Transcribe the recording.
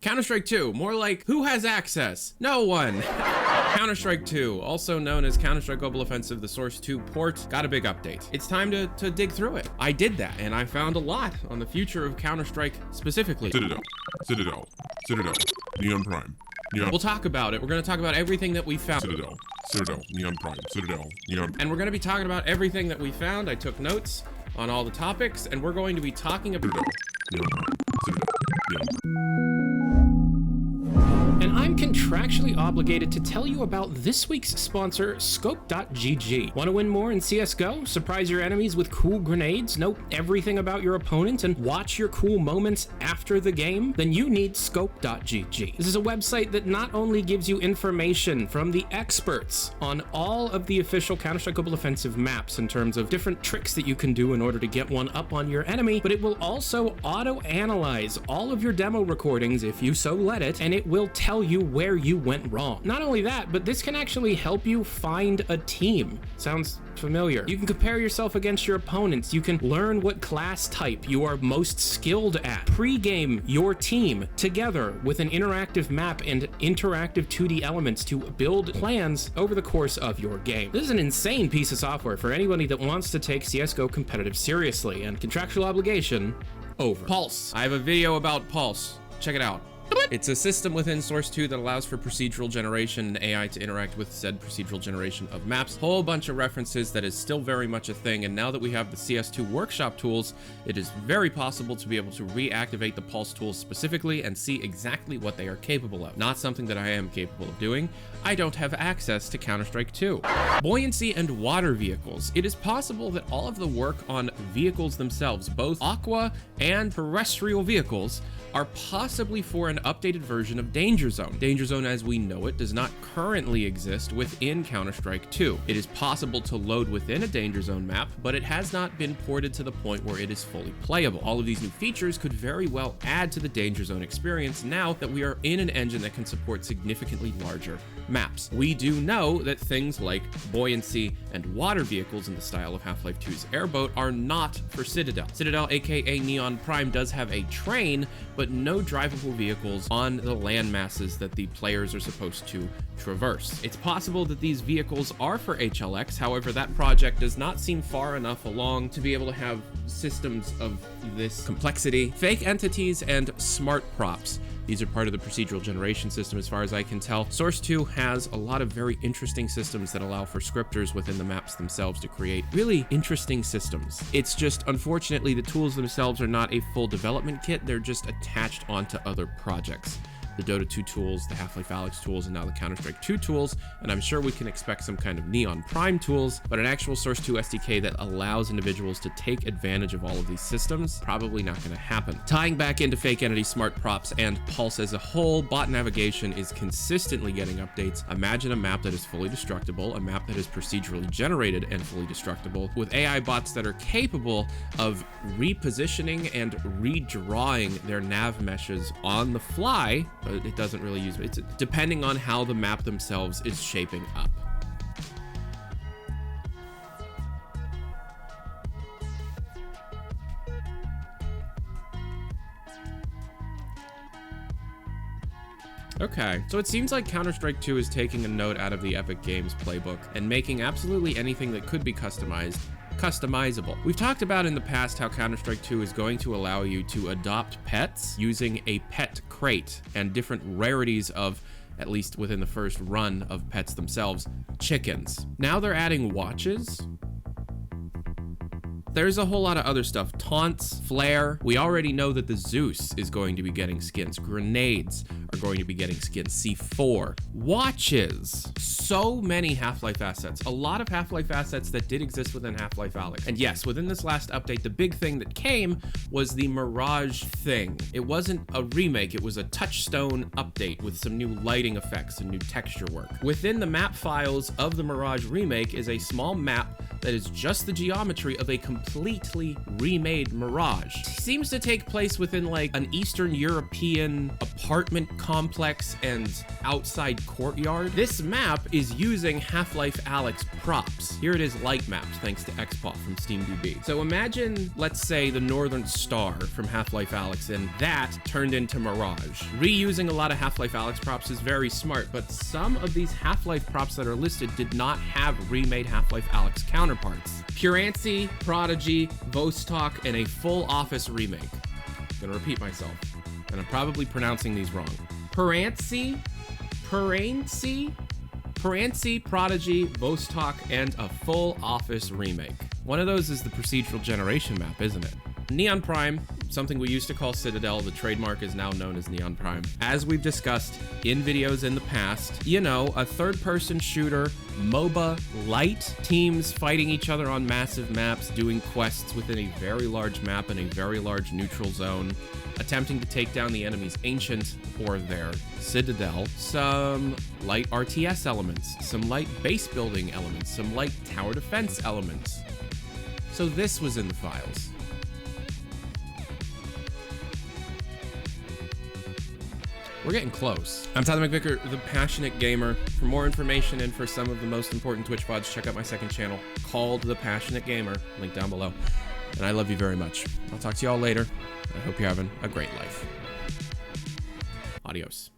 Counter-Strike 2, more like who has access? No one. Counter-Strike 2, also known as Counter-Strike Global Offensive, the Source 2 port, got a big update. It's time to dig through it. I did that, and I found a lot on the future of Counter-Strike specifically. Citadel, Neon Prime. We'll talk about it. We're going to talk about everything that we found. Citadel, Neon Prime, Neon. And we're going to be talking about everything that we found. I took notes on all the topics, and we're going to be talking about... Neon Prime, Neon. And I'm contractually obligated to tell you about this week's sponsor, Scope.gg. Want to win more in CSGO? Surprise your enemies with cool grenades? Know everything about your opponent and watch your cool moments after the game? Then you need Scope.gg. This is a website that not only gives you information from the experts on all of the official Counter-Strike Global Offensive maps in terms of different tricks that you can do in order to get one up on your enemy, but it will also auto-analyze all of your demo recordings if you so let it, and it will tell you where you went wrong. Not only that, but this can actually help you find a team. Sounds familiar. You can compare yourself against your opponents. You can learn what class type you are most skilled at. Pre-game your team together with an interactive map and interactive 2D elements to build plans over the course of your game. This is an insane piece of software for anybody that wants to take CSGO competitive seriously, and contractual obligation over. Pulse. I have a video about Pulse. Check it out. It's a system within Source 2 that allows for procedural generation and AI to interact with said procedural generation of maps. Whole bunch of references that is still very much a thing, and now that we have the CS2 workshop tools, it is very possible to be able to reactivate the Pulse tools specifically and see exactly what they are capable of. Not something that I am capable of doing. I don't have access to Counter-Strike 2. Buoyancy and water vehicles. It is possible that all of the work on vehicles themselves, both aqua and terrestrial vehicles, are possibly for an updated version of Danger Zone. Danger Zone as we know it does not currently exist within Counter-Strike 2. It is possible to load within a Danger Zone map, but it has not been ported to the point where it is fully playable. All of these new features could very well add to the Danger Zone experience now that we are in an engine that can support significantly larger maps. We do know that things like buoyancy and water vehicles in the style of Half-Life 2's Airboat are not for Citadel. Citadel, aka Neon Prime, does have a train, but no drivable vehicles on the land masses that the players are supposed to traverse. It's possible that these vehicles are for HLX, however, that project does not seem far enough along to be able to have systems of this complexity. Fake entities and smart props. These are part of the procedural generation system as far as I can tell. Source 2 has a lot of very interesting systems that allow for scripters within the maps themselves to create really interesting systems. It's just, unfortunately, the tools themselves are not a full development kit. They're just attached onto other projects. The Dota 2 tools, the Half-Life Alyx tools, and now the Counter-Strike 2 tools, and I'm sure we can expect some kind of Neon Prime tools, but an actual Source 2 SDK that allows individuals to take advantage of all of these systems, probably not going to happen. Tying back into fake entity smart props and Pulse as a whole, bot navigation is consistently getting updates. Imagine a map that is fully destructible, a map that is procedurally generated and fully destructible, with AI bots that are capable of repositioning and redrawing their nav meshes on the fly. It doesn't really use it. It's depending on how the map themselves is shaping up. Okay, so it seems like Counter-Strike 2 is taking a note out of the Epic Games playbook and making absolutely anything that could be customizable. We've talked about in the past how Counter-Strike 2 is going to allow you to adopt pets using a pet crate and different rarities of, at least within the first run of pets themselves, chickens. Now they're adding watches. There's a whole lot of other stuff. Taunts, flare. We already know that the Zeus is going to be getting skins. Grenades are going to be getting skins. C4. Watches. So many Half-Life assets. A lot of Half-Life assets that did exist within Half-Life Alyx. And yes, within this last update, the big thing that came was the Mirage thing. It wasn't a remake, it was a touchstone update with some new lighting effects and new texture work. Within the map files of the Mirage remake is a small map that is just the geometry of a completely remade Mirage. It seems to take place within like an Eastern European apartment complex and outside courtyard. This map is using Half-Life Alyx props. Here it is light mapped thanks to XPOF from SteamDB. So imagine, let's say, the Northern Star from Half-Life Alyx, and that turned into Mirage. Reusing a lot of Half-Life Alyx props is very smart, but some of these Half-Life props that are listed did not have remade Half-Life Alyx counterparts. Purancy, Prodigy, Vostok, and a full Office remake. I'm gonna repeat myself, and I'm probably pronouncing these wrong. Purancy, Prodigy, Vostok, and a full Office remake. One of those is the procedural generation map, isn't it? Neon Prime, something we used to call Citadel, the trademark is now known as Neon Prime. As we've discussed in videos in the past, you know, a third-person shooter, MOBA light, teams fighting each other on massive maps, doing quests within a very large map and a very large neutral zone, attempting to take down the enemy's ancient or their citadel, some light RTS elements, some light base building elements, some light tower defense elements. So this was in the files. We're getting close. I'm Tyler McVicker, the Passionate Gamer. For more information and for some of the most important Twitch VODs, check out my second channel called The Passionate Gamer, link down below. And I love you very much. I'll talk to you all later. I hope you're having a great life. Adios.